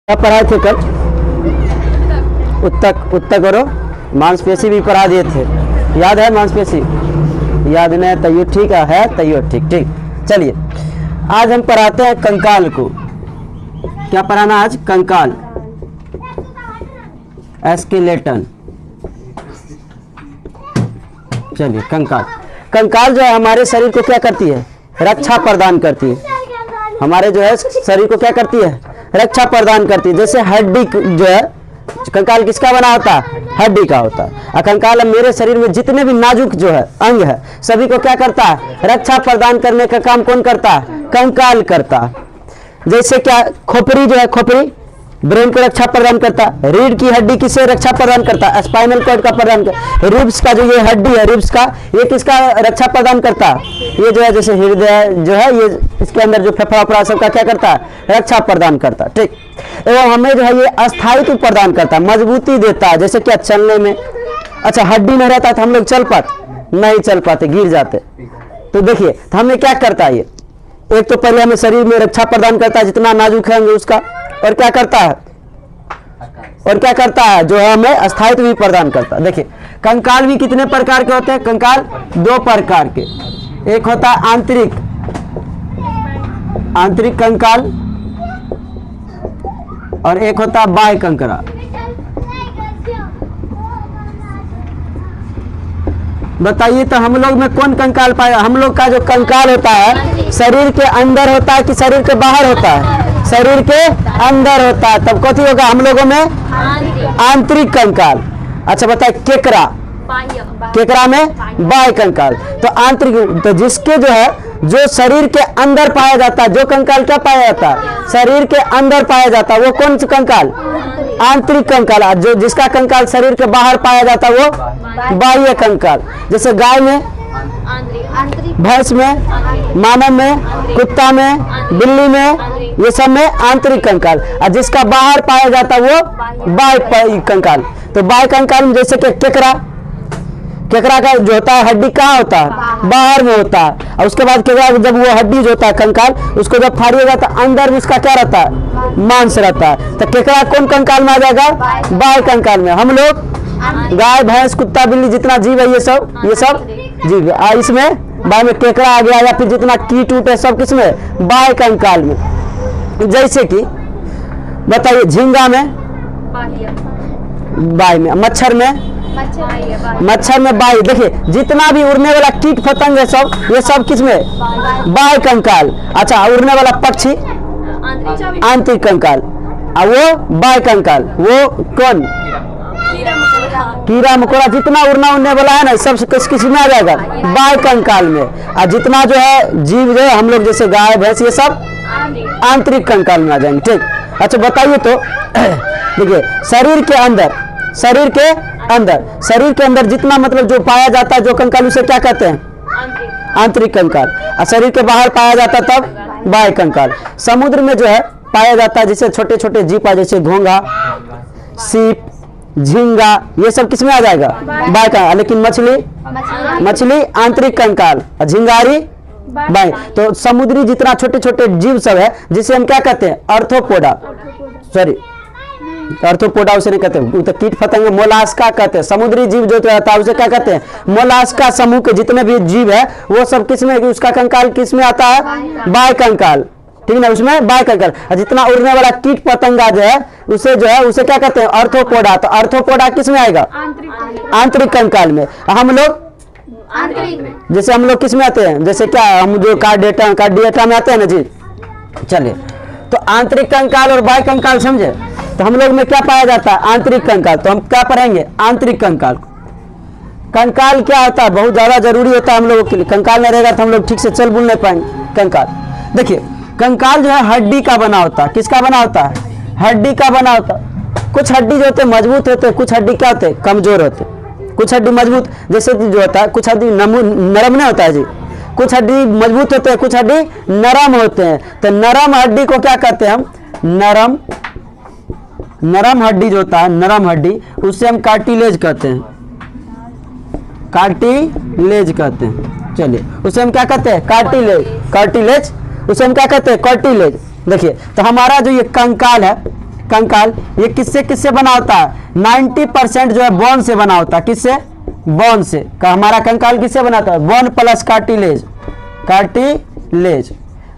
क्या पढ़ाए थे कल? उत्तक उत्तक करो, मांसपेशी भी पढ़ा दिए थे, याद है? मांसपेशी याद नहीं तैयो ठीक है तैयो ठीक। चलिए आज हम पढ़ाते हैं कंकाल को। क्या पढ़ाना आज? कंकाल, एस्केलेटन। चलिए कंकाल। कंकाल जो है हमारे शरीर को क्या करती है? रक्षा प्रदान करती है। हमारे जो है शरीर को क्या करती है? रक्षा प्रदान करती है। जैसे हड्डी जो है, कंकाल किसका बना होता है? हड्डी का होता है। और कंकाल मेरे शरीर में जितने भी नाजुक जो है अंग है सभी को क्या करता है? रक्षा प्रदान करने का काम कौन करता है? कंकाल करता है। जैसे क्या खोपड़ी जो है, खोपड़ी ब्रेन को रक्षा प्रदान करता है। रीढ़ की हड्डी किसे रक्षा प्रदान करता है? स्पाइनल कॉर्ड का प्रदान करता। रिब्स का जो ये हड्डी है, रिब्स का, ये किसका रक्षा प्रदान करता है? ये जो है जैसे हृदय जो है ये इसके अंदर जो फेफड़ा उपड़ा सबका क्या करता है? रक्षा प्रदान करता है। ठीक। एवं हमें जो है ये अस्थायित्व प्रदान करता है, मजबूती देता है। जैसे क्या चलने में, अच्छा हड्डी नहीं रहता तो हम लोग चल पाते नहीं, चल पाते, गिर जाते। तो देखिए तो हमें क्या करता है ये? एक तो पहले हमें शरीर में रक्षा प्रदान करता है जितना नाजुक है उसका, और क्या करता है? और क्या करता है? जो है हमें अस्थायित्व भी प्रदान करता है। देखिए कंकाल भी कितने प्रकार के होते हैं? कंकाल दो प्रकार के, एक होता है आंतरिक कंकाल और एक होता है बाह्य कंकाल। बताइए तो हम लोग में कौन कंकाल पाएगा? हम लोग का जो कंकाल होता है शरीर के अंदर होता है कि शरीर के बाहर होता है? शरीर के अंदर होता है। तब कथी होगा हम लोगों में? आंतरिक कंकाल। अच्छा बताए केकरा, केकरा में बाह्य कंकाल। तो आंतरिक, तो जिसके जो है जो शरीर के अंदर पाया जाता है, जो कंकाल क्या पाया जाता है? शरीर के अंदर पाया जाता है, वो कौन सा कंकाल? आंतरिक कंकाल। जो जिसका कंकाल शरीर के बाहर पाया जाता है वो बाह्य कंकाल। जैसे गाय में, भैंस में, मानव में, कुत्ता में, बिल्ली में, ये सब में आंतरिक कंकाल। और जिसका बाहर पाया जाता है वो बाह्य कंकाल। तो बाह्य कंकाल में जैसे कि केकरा, केकरा का जो होता है हड्डी कहाँ होता है? बाहर में होता है। और उसके बाद केकरा जब वो हड्डी जो होता है कंकाल, उसको जब फाड़िएगा तो अंदर में उसका क्या रहता है? मांस रहता है। तो केकरा कौन कंकाल में आ जाएगा? बाह्य कंकाल में। हम लोग गाय, भैंस, कुत्ता, बिल्ली जितना जीव है ये सब जीव। इसमें बाह्य में केकरा आ गया, या फिर जितना कीट उट है सब किसमें? बाह्य कंकाल में। जैसे कि बताइए झींगा में बाह्य में, मच्छर में बाह्य। देखिए जितना भी उड़ने वाला कीट पतंग है सब, ये सब किसमें? बाह्य कंकाल। अच्छा उड़ने वाला पक्षी आंतरिक कंकाल, और वो बाह्य कंकाल। वो कौन? कीड़ा मकोड़ा, जितना उड़ने वाला है ना सब किस में आ जाएगा? बाह्य कंकाल में। और जितना जो है जीव जो है हम लोग जैसे गाय भैंस ये सब आंतरिक कंकाल में आ जाएंगे। ठीक। अच्छा बताइए तो देखिए शरीर के अंदर जितना मतलब जो पाया जाता है जो कंकाल, उसे क्या कहते हैं? आंतरिक कंकाल। और शरीर के बाहर पाया जाता तब बाह्य कंकाल। समुद्र में जो है पाया जाता है जैसे छोटे छोटे जीव, जैसे घोंघा, सीप, झींगा, ये सब किसमें आ जाएगा? बाह्य कंकाल। लेकिन मछली आंतरिक कंकाल, झिंगारी बाह्य। तो समुद्री जितना छोटे छोटे जीव सब है जिसे हम क्या कहते हैं? अर्थोपोडा उसे नहीं कहते, तो कीट पतंग मोलास्का कहते हैं। समुद्री जीव जो रहता है उसे क्या कहते हैं? मोलास्का समूह के जितने भी जीव है वो सब किसमें, उसका कंकाल किसमें आता है? बाह्य कंकाल। ठीक ना, उसमें बाह्य कंकाल। जितना उड़ने वाला कीट पतंगा जो है उसे क्या कहते हैं? अर्थोपोडा। तो अर्थोपोडा किसमें आएगा? आंतरिक कंकाल में। हम लोग जैसे हम लोग किसमें आते हैं? जैसे क्या हम जो कार्डिएटा में आते हैं ना जी। चलिए तो आंतरिक कंकाल और बाह्य कंकाल समझे। तो हम लोग में क्या पाया जाता है? आंतरिक कंकाल। तो हम क्या पढ़ेंगे? आंतरिक कंकाल। कंकाल क्या होता है? बहुत ज्यादा जरूरी होता है हम लोगों के लिए। कंकाल नहीं रहेगा तो हम लोग ठीक से चल बुल नहीं पाएंगे। कंकाल देखिए, कंकाल जो है हड्डी का बना होता है। किसका बना होता है? हड्डी का बना होता है। कुछ हड्डी जो होते हैं मजबूत होते हैं, कुछ हड्डी क्या होते हैं? कमजोर होते हैं। कुछ हड्डी मजबूत जैसे जो होता है, कुछ हड्डी नरम नहीं होता है जी। कुछ हड्डी मजबूत होते हैं, कुछ हड्डी नरम होते हैं। तो नरम हड्डी को क्या कहते हैं हम? नरम हड्डी जो होता है, नरम हड्डी, उससे हम कार्टिलेज कहते हैं। चलिए उसे हम क्या कहते हैं? कार्टिलेज। उसे हम क्या कहते हैं? कार्टिलेज। देखिए तो हमारा जो ये कंकाल है, कंकाल, ये किससे किससे बना होता है? 90% जो है बोन से बना होता है। किससे? बोन से। का हमारा कंकाल किससे बनाता है? Bone plus cartilage, cartilage.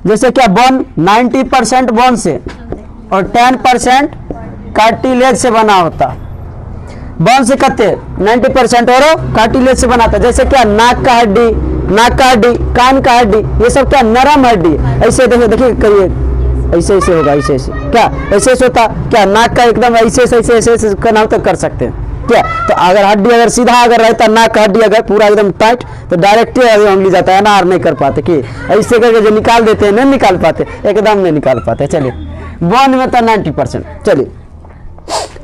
जैसे क्या बोन 90% बोन से और 10% कार्टिलेज से बना होता। बोन से कहते 90% और कार्टिलेज से बनाता। जैसे क्या नाक का हड्डी, नाक का हड्डी, कान का हड्डी, ये सब क्या नरम हड्डी। ऐसे देखिए देखिए करिए, ऐसे ऐसे होगा, ऐसे ऐसे क्या ऐसे ऐसे होता क्या? नाक का एकदम ऐसे ऐसे ऐसे ऐसे करना हो तो कर सकते हैं क्या? तो अगर हड्डी अगर सीधा अगर रहता, नाक का हड्डी अगर पूरा एकदम टाइट, तो डायरेक्ट उंगली जाता है, अनार नहीं कर पाते कि ऐसे करके जो निकाल देते हैं, नहीं निकाल पाते, एकदम नहीं निकाल पाते। चलिए बोन में था 90%। चलिए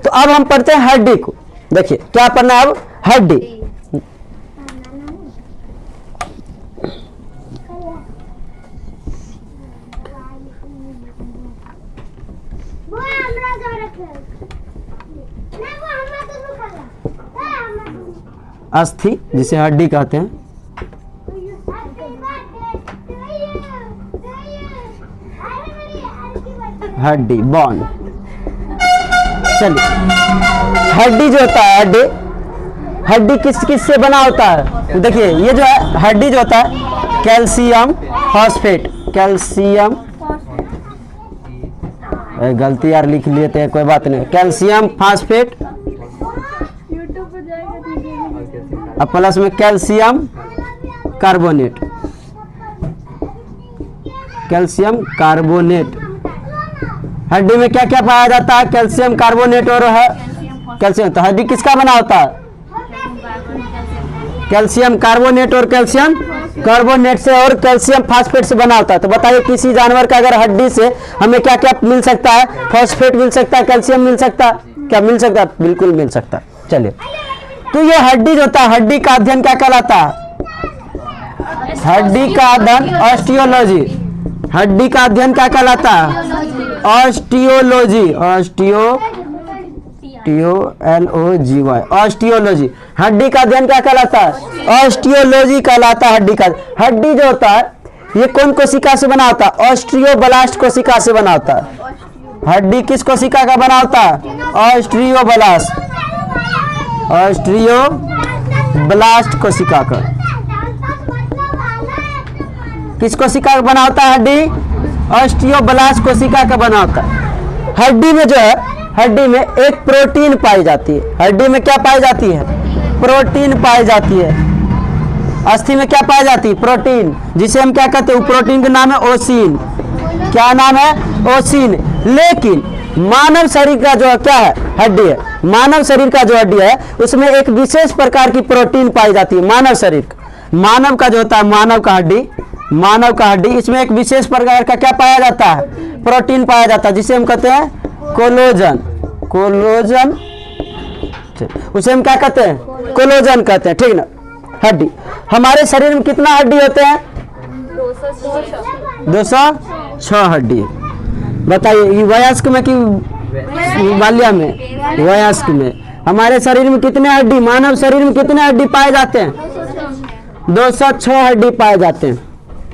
तो अब हम पढ़ते हैं हड्डी को। देखिए क्या पढ़ना है अब? हड्डी। अस्थि जिसे हड्डी कहते हैं। हड्डी, बोन। चलिए हड्डी जो होता है, हड्डी, हड्डी किस किस से बना होता है? देखिए ये जो है हड्डी जो होता है कैल्शियम फॉस्फेट, कैल्शियम, गलती यार लिख लेते हैं, कोई बात नहीं। कैल्शियम फॉस्फेट अब प्लस में कैल्शियम कार्बोनेट, कैल्शियम कार्बोनेट। हड्डी में क्या क्या पाया जाता है? कैल्शियम कार्बोनेट और है कैल्शियम। तो हड्डी किसका बना होता है? कैल्शियम कार्बोनेट और कैल्शियम कार्बोनेट से और कैल्शियम फास्फेट से बना होता है। तो बताइए किसी जानवर का अगर हड्डी से हमें क्या क्या मिल सकता है? फॉस्फेट मिल सकता है, कैल्शियम मिल सकता है, क्या मिल सकता है? बिल्कुल मिल सकता है। चलिए तो ये हड्डी जो होता है, हड्डी का अध्ययन क्या कहलाता है? हड्डी का अध्ययन ऑस्टियोलॉजी। हड्डी का अध्ययन क्या कहलाता है? Osteology, osteology, osteology. हड्डी का अध्ययन क्या कहलाता है? ऑस्टियोलॉजी कहलाता है हड्डी का। हड्डी जो होता है ये कौन कोशिका से बना होता है? ऑस्ट्रियोब्लास्ट कोशिका से बना होता है। हड्डी किस कोशिका का बना होता है? ऑस्ट्रियोब्लास्ट, ऑस्ट्रियोब्लास्ट कोशिका का। किस कोशिका का बना होता है हड्डी? ऑस्टियोब्लास्ट कोशिका का बना होता है। हड्डी में जो है, हड्डी में एक प्रोटीन पाई जाती है। हड्डी में क्या पाई जाती है? प्रोटीन पाई जाती है। अस्थि में क्या पाई जाती है? प्रोटीन, जिसे हम क्या कहते हैं? प्रोटीन का नाम है ओसिन। क्या नाम है? ओसिन। लेकिन मानव शरीर का जो क्या है? हड्डी है। मानव शरीर का जो हड्डी है उसमें एक विशेष प्रकार की प्रोटीन पाई जाती है। मानव शरीर, मानव का जो होता है, मानव का हड्डी, मानव का हड्डी, इसमें एक विशेष प्रकार का क्या पाया जाता है? प्रोटीन पाया जाता है, जिसे हम कहते हैं कोलोजन। कोलोजन, उसे हम क्या कहते हैं? कोलोजन कहते हैं, ठीक ना। हड्डी, हमारे शरीर में कितना हड्डी होते हैं? 206 हड्डी। बताइए वयस्क में कि बाल्या में? वयस्क में। हमारे शरीर में कितने हड्डी, मानव शरीर में कितने हड्डी पाए जाते हैं? 206 हड्डी पाए जाते हैं।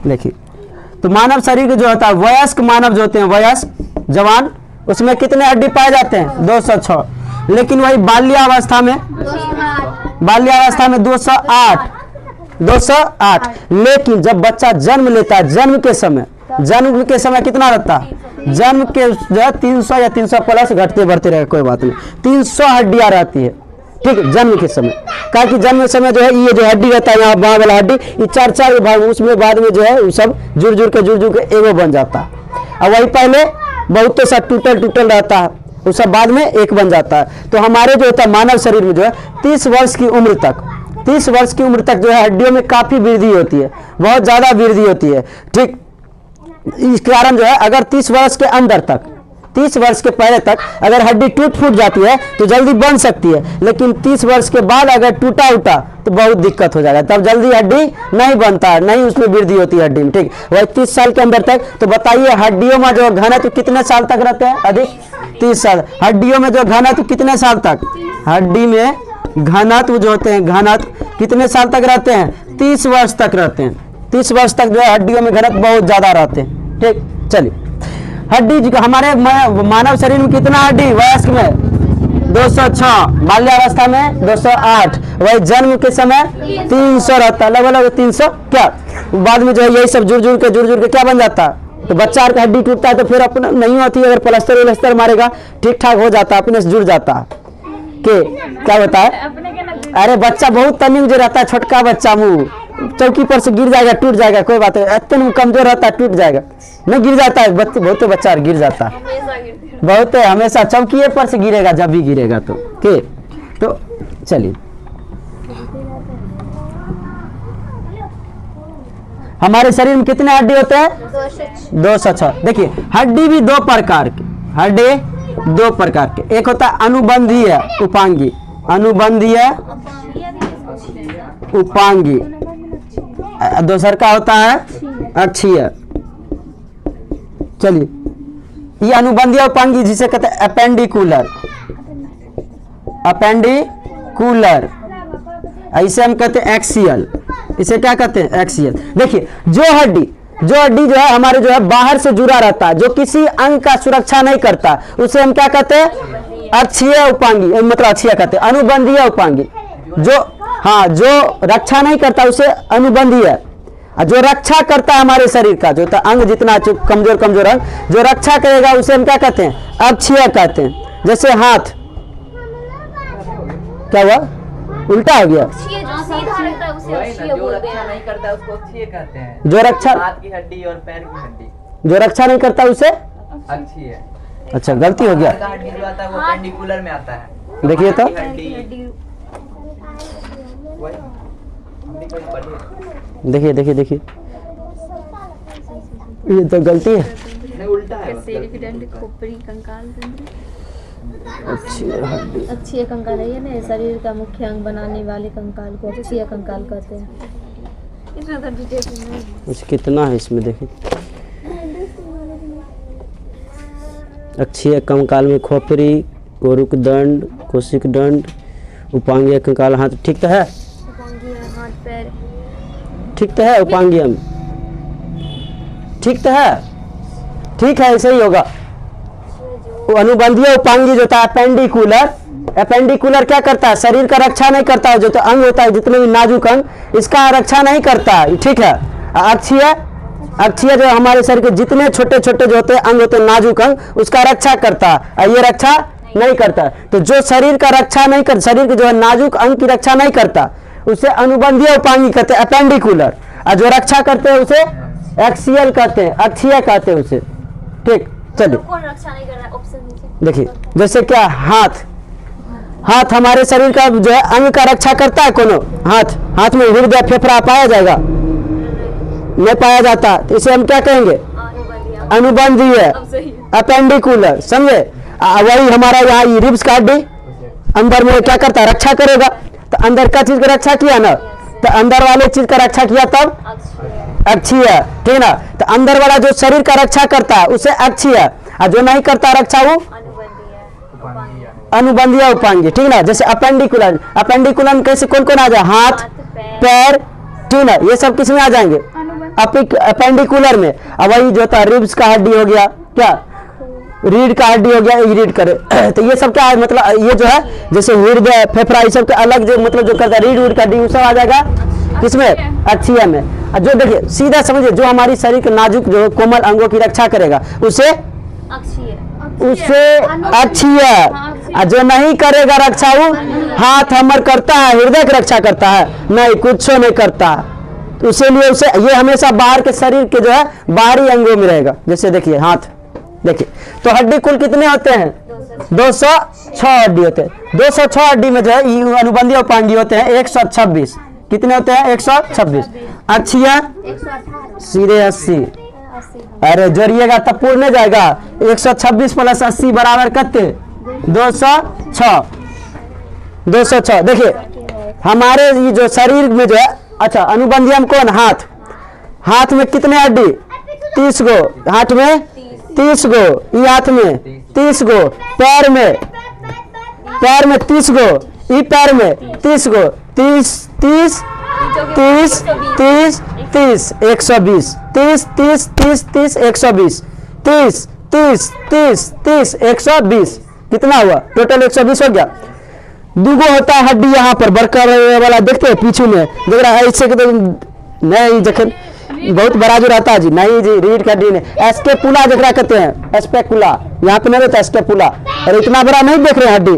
देखिए तो मानव शरीर के जो होता है, वयस्क मानव जो होते हैं, वयस्क जवान, उसमें कितने हड्डी पाए जाते हैं? 206। लेकिन वही बाल्यावस्था में, बाल्यावस्था में 208, 208। लेकिन जब बच्चा जन्म लेता है, जन्म के समय कितना रहता है? जन्म के जो है 300 या 300 प्लस, घटते बढ़ते रहे कोई बात नहीं, 300 हड्डियां रहती है, ठीक है, जन्म के समय। कहा कि जन्म के समय जो है ये जो हड्डी रहता है, यहाँ बाँ वाला हड्डी, ये 4 भाग, उसमें बाद में जो है वो सब जुड़ जुड़ के एगो बन जाता है। और वही पहले बहुत तो सब टूटल रहता है, वो सब बाद में एक बन जाता है। तो हमारे जो होता है मानव शरीर में जो है 30 वर्ष की उम्र तक, 30 वर्ष की उम्र तक जो है हड्डियों में काफी वृद्धि होती है, बहुत ज्यादा वृद्धि होती है, ठीक। इस कारण जो है अगर 30 वर्ष के अंदर तक, 30 वर्ष के पहले तक अगर हड्डी टूट फूट जाती है तो जल्दी बन सकती है, लेकिन 30 वर्ष के बाद अगर टूटा उटा तो बहुत दिक्कत हो जाएगा, तब जल्दी हड्डी नहीं बनता है, नहीं उसमें वृद्धि होती है हड्डी में, ठीक। वही 30 साल के अंदर तक। तो बताइए हड्डियों में जो घनत्व कितने साल तक रहते हैं? अधिक, 30 साल। हड्डियों में जो घनत्व कितने साल तक? हड्डी में घनत्व जो होते हैं, घनत्व कितने साल तक रहते हैं? 30 वर्ष तक रहते हैं। 30 वर्ष तक जो है हड्डियों में घनत्व बहुत ज्यादा रहते हैं, ठीक। चलिए हड्डी हमारे मानव शरीर में कितना हड्डी, वयस्क में 206, बाल्यावस्था में 208, वही जन्म के समय 300 रहता, लगभग 300 क्या, बाद में जो है यही सब जुड़ जुड़ के क्या बन जाता, तो बच्चा का हड्डी टूटता है तो फिर अपना नहीं होती, अगर प्लास्टर मारेगा ठीक ठाक हो जाता, अपने से जुड़ जाता के क्या होता है। अरे बच्चा बहुत तनिक जो रहता है, छोटका बच्चा मुंह चौकी पर से गिर जाएगा, टूट जाएगा, कोई बात नहीं, इतना कमजोर रहता है, टूट जाएगा, नहीं गिर जाता है, बहुत बच्चा गिर जाता है, बहुत हमेशा चौकी पर से गिरेगा, जब भी गिरेगा तो चलिए हमारे शरीर में कितने हड्डी होते हैं, 206। देखिए हड्डी भी दो प्रकार के, हड्डी दो प्रकार के, एक होता है अनुबंधीय उपांगी, अनुबंधीय उपांगी, दूसर का होता है अक्षीय। चलिए ये अनुबंधीय उपांगी जिसे कहते हैं अपेंडिकुलर, अपेंडिकुलर, इसे हम कहते हैं एक्सियल, इसे क्या कहते हैं एक्सियल। देखिए जो हड्डी जो है हमारे जो है बाहर से जुड़ा रहता है, जो किसी अंग का सुरक्षा नहीं करता, उसे हम क्या कहते हैं अक्षीय उपांगी, मतलब अक्षीय कहते हैं। अनुबंधीय उपांगी जो रक्षा नहीं करता उसे अनुबंधीय, जो रक्षा करता है हमारे शरीर का, जो अंग जितना कमजोर अंग जो रक्षा करेगा उसे हम क्या कहते हैं अक्षीय कहते हैं। जैसे हाथ, क्या हुआ, उल्टा हो गया, जो रक्षा नहीं करता उसको अक्षीय कहते हैं, जो रक्षा, हाथ की हड्डी और पैर की हड्डी जो रक्षा नहीं करता उसे अक्षीय। अच्छा गलती हो गया, हड्डी जो आता है वो पेंडिकुलर में आता है। देखिए तो देखिए ये तो गलती है, नहीं उल्टा है, खोपड़ी कंकाल अच्छी अक्षीय कंकाल है ना, शरीर का मुख्य अंग बनाने वाले कंकाल को अक्षीय कंकाल कहते हैं। इतना तो डिटेल में कुछ कितना है इसमें, देखिए अक्षीय कंकाल में खोपड़ी, कोरुक दंड, कोशिक दंड, उपांगीय कंकाल, हाथ ठीक तो है, हाथ पैर ठीक तो है, उपांगीय ठीक तो है, ठीक है ऐसे ही होगा। अनुबंधीय उपांगी जो होता है अपेंडिकुलर, अपेंडिकुलर क्या करता है, शरीर का रक्षा नहीं करता है, जो तो अंग होता है जितने भी नाजुक अंग इसका रक्षा नहीं करता है, ठीक है। अक्षीय जो हमारे शरीर के जितने छोटे छोटे जो होते हैं अंग होते हैं नाजुक अंग उसका रक्षा करता है, ये रक्षा नहीं करता। तो जो शरीर का रक्षा नहीं कर, शरीर के जो है नाजुक अंग की रक्षा नहीं करता उसे अनुबंधीय उपांगी कहते हैं अपेंडिकुलर, और जो रक्षा करते हैं उसे एक्सियल कहते हैं, अक्षीय कहते हैं उसे, ठीक। चलिए कौन रक्षा नहीं कर रहा है, ऑप्शन देखिए जैसे क्या, हाथ हमारे शरीर का जो है अंग का रक्षा करता है, कोनो हाथ में हृदय फेफड़ा पाया जाएगा, नहीं पाया जाता, तो इसे हम क्या कहेंगे अनुबंधीय अपेंडिकुलर, समझे। वही हमारा यहाँ रिब्स का हड्डी अंदर में क्या करता है, रक्षा करेगा, तो अंदर का चीज का रक्षा किया ना, तो अंदर वाले चीज का रक्षा किया तब अक्षीय, ठीक ना। तो अंदर वाला जो शरीर का रक्षा करता है उसे अक्षीय, और जो नहीं करता रक्षा वो अनुबंधीय उपांगी, ठीक ना। जैसे अपेंडिकुलर, अपेंडिकुलर कैसे कौन कौन आ जाए, हाथ पैर, ठीक ना, ये सब किस में आ जाएंगे अपेंडिकुलर में। अब वही जो था रिब्स का हड्डी हो गया, क्या रीढ़ का हड्डी हो गया, रीढ़ करे तो ये सब क्या है, मतलब ये जो है जैसे हृदय फेफड़ा ये सब के अलग जो मतलब जो करता है रीढ़ का हड्डी वो सब आ जाएगा किसमें अक्षीय में। जो देखिए सीधा समझिए जो हमारी शरीर के नाजुक जो कोमल अंगों की रक्षा करेगा उसे अक्षीय, जो नहीं करेगा रक्षा वो हाथ हमर करता है, हृदय की रक्षा करता है, नहीं कुछ नहीं करता, तो इसीलिए उसे ये हमेशा बाहर के शरीर के जो है बाहरी अंगों में रहेगा। जैसे देखिए हाथ, देखिए तो हड्डी कुल कितने होते हैं 206 हड्डी होते हैं। 206 हड्डी में जो है अनुबंधीय उपांगी होते हैं 126, कितने होते हैं 126, अक्षीय सीधे 80, अरे जोड़िएगा तब पूर्ण जाएगा, 126 प्लस 80 बराबर कितने 206। देखिए हमारे ये जो शरीर में जो है, अच्छा अनुबंधीय में कौन, हाथ में कितने हड्डी 30 गो, हाथ में 30 गो, ये हाथ में 30 गो, पैर में 30 गो, ये पैर में 30 गो, 30 30 30 30 30 120, 30 30 30 30 120, 30 30 30 30 120 कितना हुआ टोटल 120 हो गया। दूगो होता है हड्डी यहाँ पर बरकर वाला देखते हैं पीछे में देख रहा है ऐसे के तो नहीं जखन बहुत बड़ा जो रहता है जी नहीं जी रीढ़ की हड्डी नहीं एस्केपुला जकरा कहते हैं एस्पेकुला यहाँ पे नहीं रहता एस्केपुला अरे इतना बड़ा नहीं देख रहे हैं हड्डी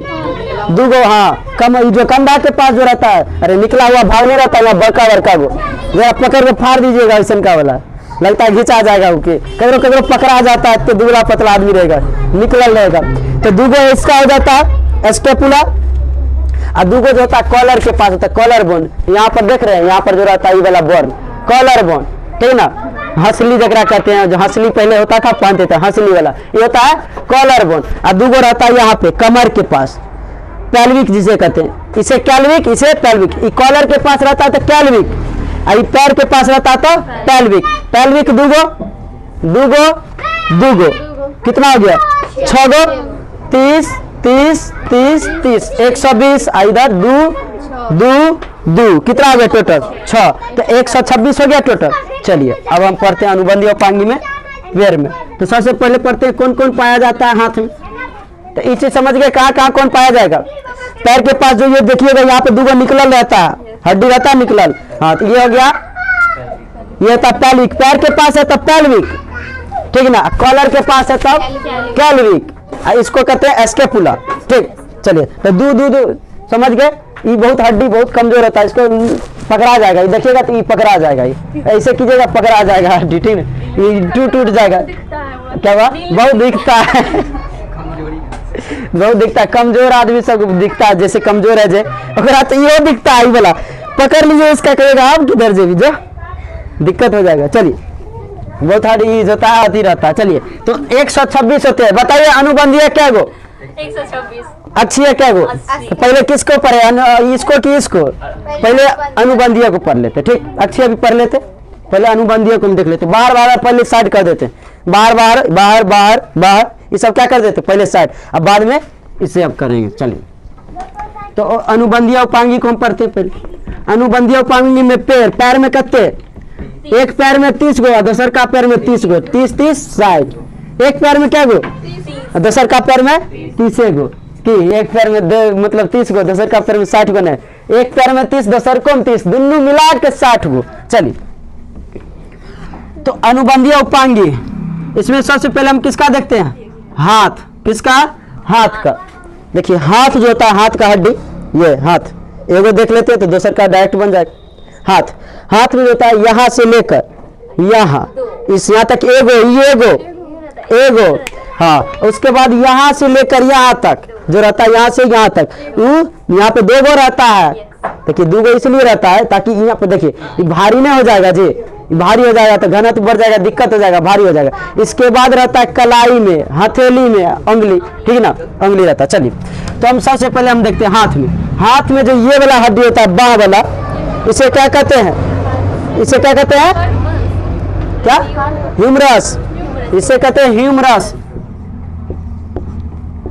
दूगो हाँ कम जो कंधा के पास जो रहता है अरे निकला हुआ भाग नहीं रहता यहाँ बड़का बड़का को जरा पकड़ के फाड़ दीजिएगा ऐसा का वाला लगता है घिंचा जाएगा उनके कदरों कदरों पकड़ा जाता है तो दुबला पतला आदमी रहेगा निकल रहेगा तो दूगो इसका हो जाता है एस्केपुला और दूगो जो होता है कॉलर के पास होता है कॉलर बोन यहाँ पर देख रहे हैं यहाँ पर जो रहता है ये वाला बोन कॉलर बोन ठीक ना हंसली जकरा कहते हैं जो हंसली पहले होता था पहनते थे हंसली वाला ये होता है कॉलर बोन और दूगो रहता है यहाँ पे कमर के पास पैल्विक जिसे कहते हैं इसे कैल्विक इसे पैल्विक ये कॉलर के पास रहता है तो कैल्विक और पैर के पास रहता है तो पैल्विक पैल्विक दूगो दूगो दूगो कितना हो गया 6 गो 30 30 30 30 120 इधर दू दू दू कितना हो गया टोटल 6 तो 126 हो गया टोटल। चलिए अब हम पढ़ते हैं अनुबंधी उपांगी में पैर में तो सबसे पहले पढ़ते हैं कौन कौन पाया जाता है हाथ में तो इसे समझ गए कहाँ कहाँ कौन पाया जाएगा। पैर के पास जो ये देखिएगा यहाँ पे दूगो निकलल रहता है हड्डी रहता है निकलल हाँ तो ये हो गया ये था पैल्विक पैर के पास है तब पैल्विक ठीक ना कॉलर के पास है तब कैल्विक इसको कहते हैं एस्केपुला ठीक। चलिए तो दू दू दू समझ गए ये बहुत हड्डी बहुत कमजोर रहता है इसको पकड़ा जाएगा ये देखिएगा तो ये पकड़ा जाएगा ये ऐसे कीजिएगा पकड़ा जाएगा हड्डी ठीक ना ये टूट जाएगा क्या हुआ बहुत दिखता है बहुत दिखता है कमजोर आदमी सब दिखता है जैसे कमजोर है जे तो ये दिखता है वाला पकड़ लीजिए इसका कहेगा आप किधर जे भी जो दिक्कत हो जाएगा। चलिए बहुत हार्ड होता है आती रहता है। चलिए तो 126 होते हैं बताइए अनुबंधीय क्या गो 126 अच्छी है क्या गो तो पहले किसको पढ़े इसको कि इसको पहले अनुबंधीय को पढ़ लेते ठीक अच्छी अभी पढ़ लेते पहले अनुबंधीय को हम देख लेते बार बार पहले साइड कर देते बार बार बार बार बार ये सब क्या कर देते पहले साइड अब बाद में इसे अब करेंगे। चलिए तो अनुबंधीय उपांगी को हम पढ़ते पहले अनुबंधीय उपांगी में पैर में कत्ते एक पैर में 30 गो दूसर का पैर में 30 गो 30 30 60 एक पैर में क्या गो दूसर का पैर में 30 गो कि एक पैर में मतलब 30 गो दूसर का पैर में 60 गो नहीं एक पैर में 30 दूसर को 30 दोनों मिला के 60 गो। चलिए तो अनुबंधीय उपांगी इसमें सबसे पहले हम किसका देखते हैं हाथ किसका हाथ का देखिए हाथ जो होता है हाथ का हड्डी ये हाथ एगो देख लेते हैं तो दूसर का डायरेक्ट बन जाएगा हाथ हाथ में होता है यहाँ से लेकर यहाँ इस यहाँ तक एगो हाँ उसके बाद यहाँ से लेकर यहाँ तक जो रहता है यहाँ से यहाँ तक यहाँ पे 2 गो रहता है देखिए 2 गो इसलिए रहता है ताकि यहाँ पे देखिए ये भारी नहीं हो जाएगा जी भारी हो जाएगा तो घनत्व बढ़ जाएगा दिक्कत हो जाएगा भारी हो जाएगा। इसके बाद रहता है कलाई में हथेली में उंगली ठीक ना उंगली रहता है। चलिए तो हम सबसे पहले हम देखते हैं हाथ में जो ये वाला हड्डी होता है बाह वाला इसे क्या कहते हैं इसे क्या कहते हैं क्या ह्यूमरस इसे कहते हैं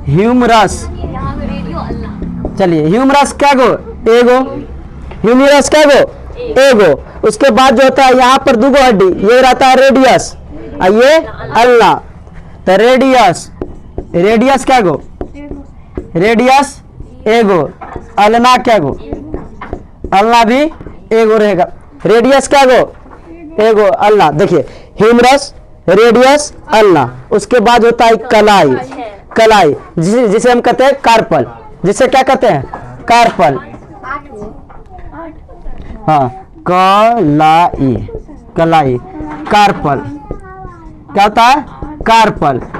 ह्यूमरस। चलिए ह्यूमरस क्या गो एगो ह्यूमरस क्या गो एगो उसके बाद जो होता है यहाँ पर 2 गो हड्डी ये रहता है रेडियस और ये अल्ना तो रेडियस क्या गो रेडियस एगो अल्ना क्या गो अल्ना भी एगो रहेगा रेडियस क्या गो एगो अल्ना देखिए ह्यूमरस रेडियस अल्ना उसके बाद होता है कलाई जिसे हम कहते हैं कार्पल जिसे क्या कहते हैं कार्पल हाँ कलाई कार्पल क्या होता है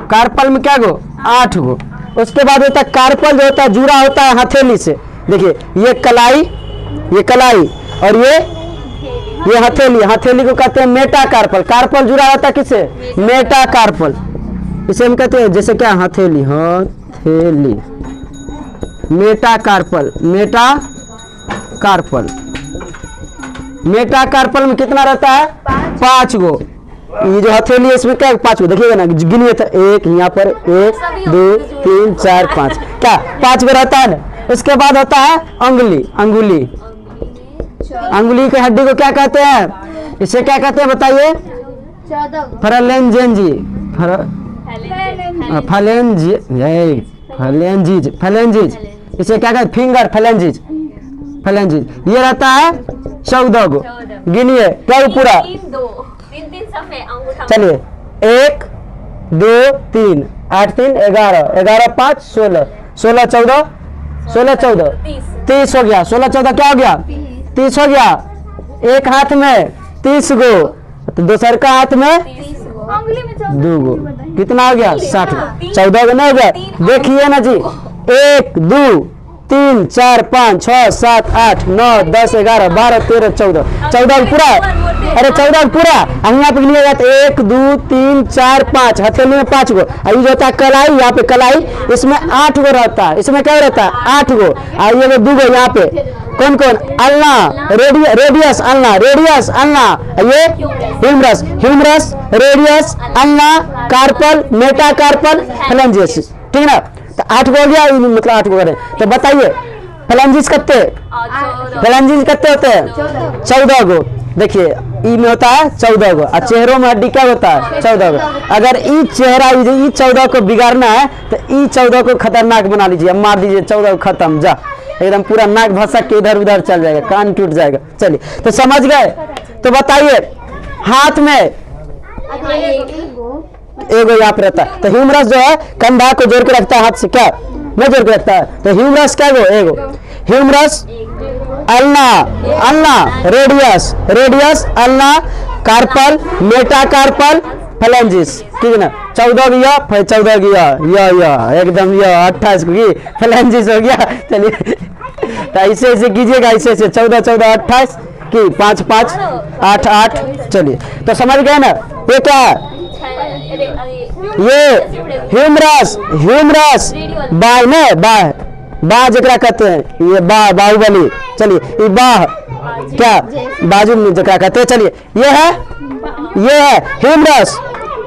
कार्पल में क्या गो 8 गो उसके बाद होता है कार्पल जो होता है जुड़ा होता है हथेली से देखिए ये कलाई और ये हथेली को कहते हैं मेटाकार्पल कार्पल जुड़ा होता है किससे मेटाकार्पल इसे हम कहते हैं जैसे क्या हथेली मेटाकार्पल में कितना रहता है 5 गो ये जो हथेली है इसमें क्या 5 गो देखिएगा ना गिनिए तो एक यहाँ पर 1 2 3 4 5 क्या 5 गो रहता है ना। उसके बाद होता है अंगुली के हड्डी को क्या कहते हैं इसे क्या कहते हैं बताइए फरलेंजेंजी फ्लेंजिज, फ्लेंजिज इसे क्या कहते? फिंगर फ्लेंजिज, फ्लेंजिज ये रहता है 14 गो। गिनिए क्या हुआ पूरा? 3 सब है अंगूठा। चलिए 1 2 3 8 3 11 11 5 16 16 14 16 14 30 हो गया। 16 14 क्या हो गया? 30 हो गया। एक हाथ में 30 गो, तो दूसर का हाथ में 2 गो, कितना हो गया? 60 गो। 14 गो नहीं हो गया? देखिए ना जी, 1 2 3 4 5 6 7 8 9 10 11 12 13 14 14 पूरा। अरे 14 पूरा। हम यहाँ पे गिनिएगा तो 1 2 3 4 5 हथेली में 5 गो। ये जो होता है कलाई, यहाँ पे कलाई, इसमें 8 गो रहता है। इसमें क्या रहता है? 8 गो। और ये 2 गो यहाँ पे कौन कौन? Ulna, radius ulna, radius ulna, ये humerus, humerus, radius, ulna, carpal, metacarpal, phalanges. ठीक ना? तो 8 गो हो गया, मतलब 8 गो करें तो बताइए फ्लेंजिस कितने? फ्लेंजिस कितने होते हैं? 14 गो। देखिए ई में होता है 14 गो, और चेहरों में हड्डी क्या होता है? 14 गो। अगर ई चेहरा ई 14 को बिगाड़ना है तो ई 14 को खतरनाक बना लीजिए, अब मार दीजिए 14 को, खत्म, जा एकदम पूरा नाक भसक के इधर उधर चल जाएगा, कान टूट जाएगा। चलिए तो समझ गए? तो बताइए हाथ में एगो यहाँ पे रहता है, तो ह्यूमरस जो है कंधा को जोड़ के रखता है हाथ से, क्या नहीं जोड़ के रखता है? तो ह्यूमरस क्या गो? एगो humerus, ulna, ulna, radius, radius, ulna, carpal, metacarpal, phalanges. ठीक है ना? 14 गया, फिर 14 गया, या एकदम या 28 की फ्लेंजिस हो गया। चलिए तो ऐसे ऐसे कीजिएगा, ऐसे ऐसे 14 14 28 की 5 5 8 8। चलिए तो समझ गए ना? ये क्या है? ये ह्यूमरस, ह्यूमरस बाह ने, बाह, बाह जकरा कहते हैं, ये बाह, बाहुबली। चलिए ये बाह क्या? बाजू में जकरा कहते हैं। चलिए ये है ह्यूमरस,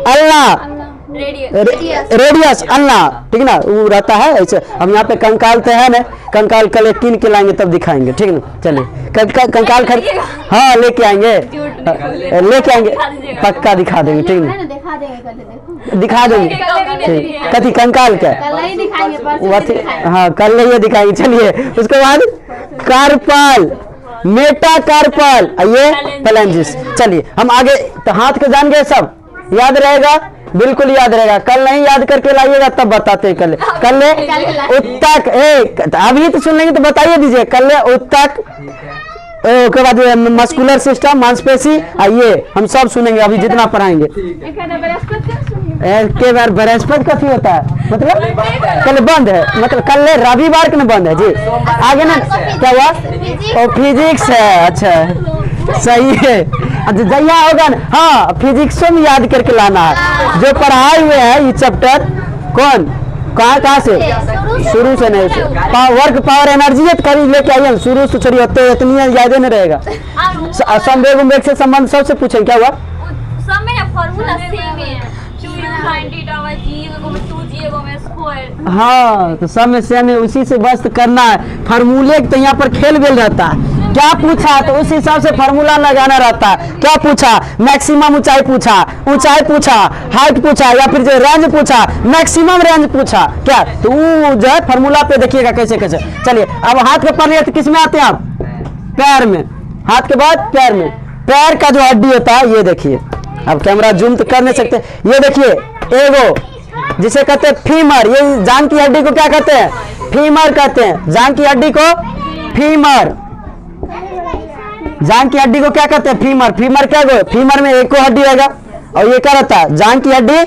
अल्ना, रेडियस अल्ना। ठीक ना? वो रहता है ऐसे। हम यहाँ पे कंकाल तो है ना, कंकाल कल कीन के लाएंगे तब दिखाएंगे। ठीक ना? चलिए कंकाल खरीद, हाँ लेके आएंगे, लेके आएंगे, पक्का दिखा देंगे। ठीक ना? दिखा देंगे। ठीक, कथी कंकाल क्या? हाँ कल ये दिखाएंगे। चलिए उसके बाद कार्पल, मेटाकार्पल, ये फ्लेंजिस। चलिए हम आगे, तो हाथ के जान गए सब, याद रहेगा? बिल्कुल याद रहेगा। कल नहीं याद करके लाइएगा तब बताते हैं। कल उत्तक, अभी तो सुन लेंगे तो बताइए दीजिए। कल उत्तक, उसके बाद मस्कुलर सिस्टम, मांसपेशी, ये हम सब सुनेंगे अभी जितना पढ़ाएंगे। के बार बृहस्पति कथी होता है? मतलब कल बंद है, मतलब कल रविवार के न बंद है जी। आगे ना क्या हुआ? ओ फिजिक्स है, अच्छा सही है। जैया होगा ना, हाँ फिजिक्स में याद करके लाना है। जो पढ़ाए हुए हैं ये चैप्टर, कौन कहाँ से? शुरू से नहीं, वर्क पावर एनर्जी कभी लेके आइए, शुरू से छोड़िए, तो इतनी याद नहीं रहेगा। संवेग उम्वेग से संबंध सबसे पूछे क्या हुआ? हाँ तो सब में सेम है, उसी से बस करना है। फार्मूले तो यहाँ पर खेल बेल रहता है। क्या पूछा तो उस हिसाब से फार्मूला लगाना रहता है। क्या पूछा? मैक्सिमम ऊंचाई पूछा, ऊंचाई पूछा, हाइट पूछा, या फिर जो रेंज पूछा, मैक्सिमम रेंज पूछा। क्या तो वो जो है फार्मूला पे देखिएगा कैसे कैसे। चलिए अब हाथ के पढ़ लिया तो किस में आते हैं आप? पैर में। हाथ के बाद पैर में। पैर का जो हड्डी होता है ये देखिए, अब कैमरा जूम तो कर नहीं सकते, ये देखिए एगो जिसे कहते हैं फीमर। ये जांग की हड्डी को क्या कहते हैं? फीमर कहते हैं। जांग की हड्डी को फीमर, जांग की हड्डी को क्या कहते हैं? फीमर। फीमर क्या गो? फीमर में एक को हड्डी रहेगा, और ये क्या रहता है? जांग की हड्डी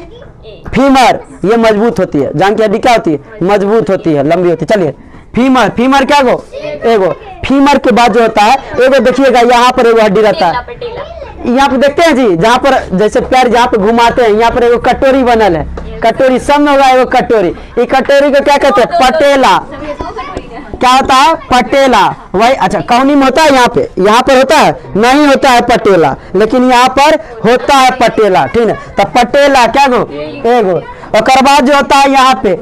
फीमर। ये मजबूत होती है। जांग की हड्डी क्या होती है? मजबूत होती है, लंबी होती है। चलिए फीमर, फीमर क्या गो? एगो। फीमर के बाद जो होता है एगो, देखिएगा यहाँ पर एगो हड्डी रहता है, यहाँ पे देखते हैं जी, जहाँ पर जैसे पैर जहाँ पे घुमाते हैं, यहाँ पर एगो कटोरी बनल है। कटोरी सब में होगा एगो कटोरी। ये कटोरी को क्या कहते हैं? पटेला। क्या होता है? पटेला। वही, अच्छा कौनी में होता है, यहाँ पर होता है? नहीं होता है पटेला, लेकिन यहाँ पर होता है पटेला। ठीक है? तो पटेला क्या गो? एगो। और बाद जो होता है यहाँ पे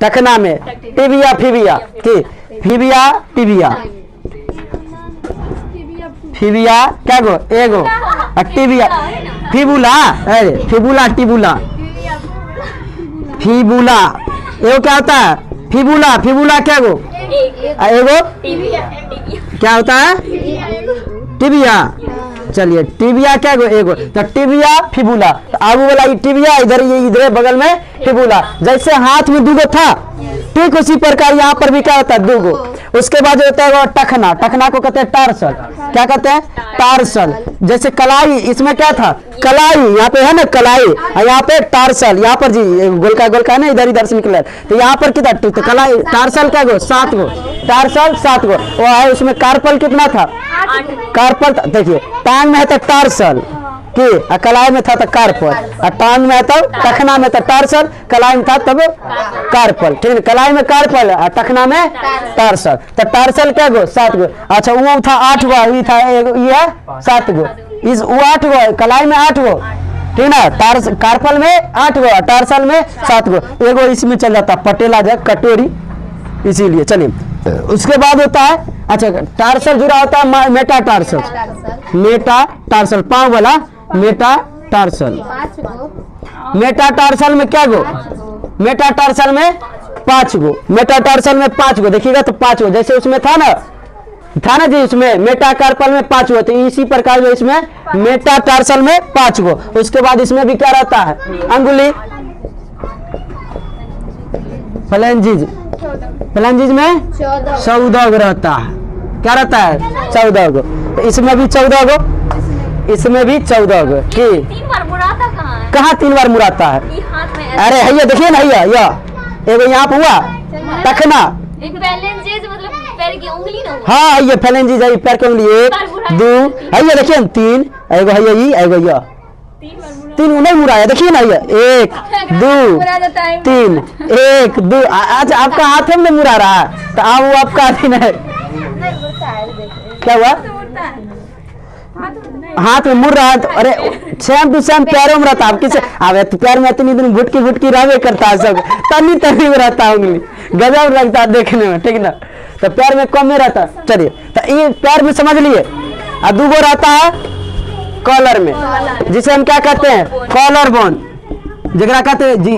टखना में टिबिया, फिबिया की फिबिया, टिबिया, फिबिया क्या गो? एगो। टिबिया, फिबुला, अरे फिबुला, टिबुला, फिबुला। एगो क्या होता है? फिबुला। फिबुला क्या गो? एगो क्या होता है? टिबिया। चलिए टिबिया क्या गो? एगो। तो टिबिया फिबुला। तो आगू वाला ये टिबिया, इधर ये इधर बगल में फिबुला। जैसे हाथ में दूगो था, ठीक उसी प्रकार यहाँ पर भी क्या होता है? दूगो। उसके बाद जो होता है वो टखना। टखना को कहते हैं टार्सल। क्या कहते हैं? टार्सल। जैसे कलाई, इसमें क्या था? कलाई, यहाँ पे है ना कलाई, और यहाँ पे टार्सल। यहाँ पर जी गोलका गोलका है ना, इधर इधर से निकला है। तो यहाँ पर कितना? तो कलाई टार्सल क्या गो? 7 गो। टार्सल 7 गो। वो है उसमें कार्पल कितना था? कार्पल। देखिए टांग में है तो टार्सल की, और कलाई में था तो कार्पल, और टांग में है तब टखना में था टार्सल, कलाई में था तब कार्पल। ठीक है, कलाई में कार्पल और टखना में टार्सल। तो टार्सल क्या गो? 7 गो। अच्छा वो था 8 गो, ये था ये 7 गो। इस वो 8 गो, कलाई में 8 गो, ठीक ना, कार्पल में 8 गो, टार्सल में 7 गो। एगो इसमें चल जाता पटेला जग कटोरी, इसीलिए। चलिए उसके बाद होता है, अच्छा टार्सल जुड़ा होता है मेटा टार्सल। मेटा टार्सल पांव वाला मेटा टार्सल। मेटा टार्सल में क्या गो? मेटा टार्सल में 5 गो। मेटा टार्सल में 5 गो, देखिएगा तो 5 गो। जैसे उसमें था ना जी, उसमें मेटा कार्पल में 5 गो, तो इसी प्रकार जो इसमें मेटा टार्सल में 5 गो। उसके बाद इसमें भी क्या रहता है? अंगुली। फ्लैंजिज। फ्लैंजिज में 14 गो रहता है। क्या रहता है? 14 गो। तो इसमें भी 14 गो, इसमें भी 14 गो। ठीक, 3 बार मुड़ाता कहाँ है? कहाँ 3 बार मुड़ाता है? ये हाथ में अरे है देखिए ना, ये एगो यहाँ पे हुआ टखना। एक बैलेंस मतलब पैर की उंगली ना हुआ। हाँ ये फ्लैंजिज है, पैर की उंगली 1 2 है, ये देखिए 3, एगो है ये, एगो ये 3 नहीं मुड़ाया, देखिए ना ये 1 2 3 1 2। अच्छा आपका हाथ में मुड़ा रहा है, तो आप वो आपका दिन है। क्या हुआ? हाथ में मुड़ रहा है तो अरे सेम टू सेम पैरों में रहता है। किसे अबे तो पैर में इतनी दिन भुटकी रहवे करता है, सब तनी तनी में रहता है, उंगली गजब लगता है देखने में, ठीक ना। तो पैर में कम में रहता है। चलिए तो ये पैर में समझ लिए। और दूगो रहता है कॉलर में, जिसे हम क्या कहते हैं? Collar bone. जगरा कहते हैं जी,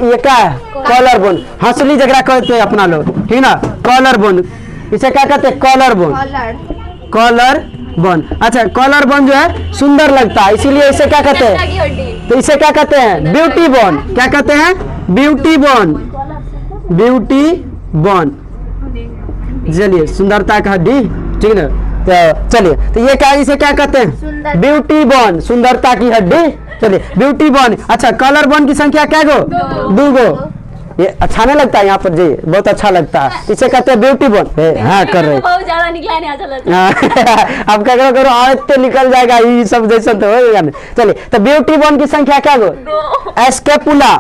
ये क्या है? Collar bone. हंसली जगरा कहते हैं अपना लोग, ठीक ना, कॉलर बोन। इसे क्या कहते हैं? Collar bone. Collar bone. अच्छा कॉलर बोन जो है सुंदर लगता है, इसीलिए इसे क्या कहते हैं? तो इसे क्या कहते हैं? Beauty bone. क्या कहते हैं? Beauty bone. Beauty bone. चलिए सुंदरता का हड्डी, ठीक ना। तो चलिए तो ये क्या, इसे क्या कहते हैं? ब्यूटी बोन, सुंदरता की हड्डी। चलिए ब्यूटी बोन। अच्छा कॉलर बोन की संख्या क्या गो? 2 गो। ये अच्छा नहीं लगता है यहाँ पर जी, बहुत अच्छा लगता है, इसे कहते हैं ब्यूटी बोन। हाँ कर रहे बहुत ज्यादा निकला नहीं आता। अब क्या करो आज तो निकल जाएगा, ये सब जैसा तो होगा नहीं। चलिए तो ब्यूटी बोन की संख्या क्या गो? एस्केपुला।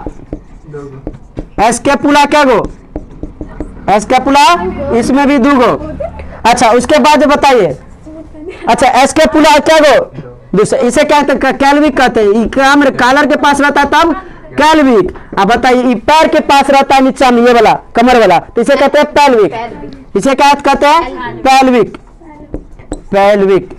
एस्केपुला क्या गो? एस्केपुला, इसमें भी 2 गो। अच्छा उसके बाद बताइए, अच्छा एस्केपुला क्या गो? दूसरा, इसे क्या कहते हैं? कैल्विक कहते हैं। कॉलर के पास रहता है तब कैल्विक। अब बताइए पैर के पास रहता है नीचा में, ये वाला कमर वाला, तो इसे कहते हैं पैल्विक। इसे क्या कहते हैं? पैल्विक। पैल्विक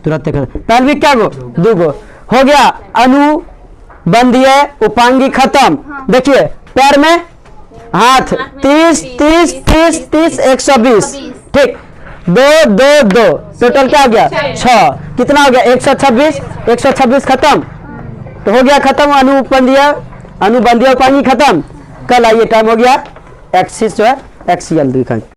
तुरंत पैल्विक क्या गो? 2 गो हो गया। अनुबंधीय उपांगी खत्म। देखिए पैर में हाथ 30 30 30 30 120, ठीक। 2 2 2 टोटल क्या हो गया? 6। कितना हो गया? 126। 126 खत्म, तो हो गया खत्म अनुबंधीय उपांगी खत्म। कल आइए टाइम हो गया, एक्सिस जो है एक्सियल दिखाएं।